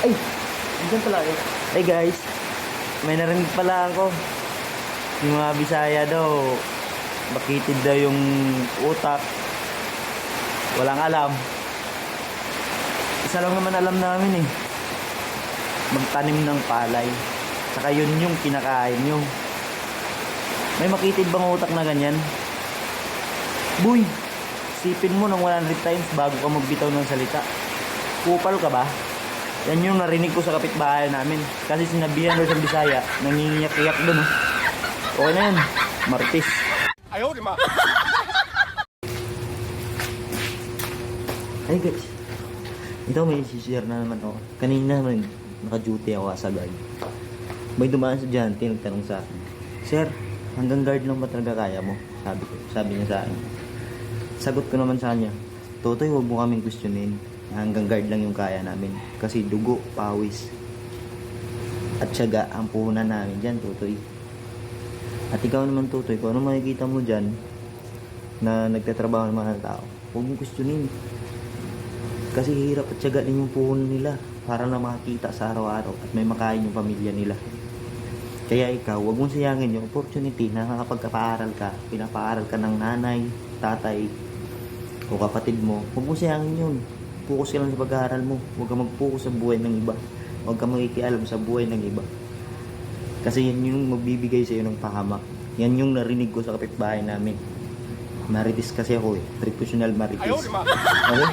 Ay! Diyan pala eh. Hey guys, may narinig pala ako. Yung mga Bisaya daw, bakitid daw yung utak. Walang alam. Isa lang naman alam namin eh. Magtanim ng palay. Saka yun yung kinakain nyo. May makitid bang utak na ganyan? Boy, sipin mo ng 100 times bago ka magbitaw ng salita. Kupal ka ba? Yan yung narinig ko sa kapitbahay namin. Kasi sinabihan daw sa Bisaya, nangingiyak-iyak doon. Okay na yan, Martis. Ayaw, di ma. Hey guys, ito may share na naman ako. Kanina naka-duty ako sa guard. May dumaan sa estudyante, nagtanong sa akin, Sir, hanggang guard lang ba talaga kaya mo? Sabi niya sa akin. Sagot ko naman sa kanya, Totoy, huwag mo kaming questionin. Hanggang guard lang yung kaya namin. Kasi dugo, pawis, at tiyaga ang puhunan namin dyan, Totoy. At ikaw naman, Totoy, kung ano makikita mo dyan na nagtatrabaho ng mga tao, huwag mong questionin. Kasi hirap at tiyaga din yung puhunan nila para na makakita sa araw-araw at may makain yung pamilya nila. Kaya ikaw, huwag mong sayangin yung opportunity na nakakapagpaaral ka, pinapaaral ka ng nanay, tatay, o kapatid mo. Huwag mong sayangin yun. Focus ka lang sa pag-aaral mo. Huwag ka mag-focus sa buhay ng iba. Huwag ka makikialam sa buhay ng iba. Kasi yan yung magbibigay sa iyo ng pahamak. Yan yung narinig ko sa kapitbahay namin. Marites kasi ako eh. Professional marites. Ayaw, di ma. Okay?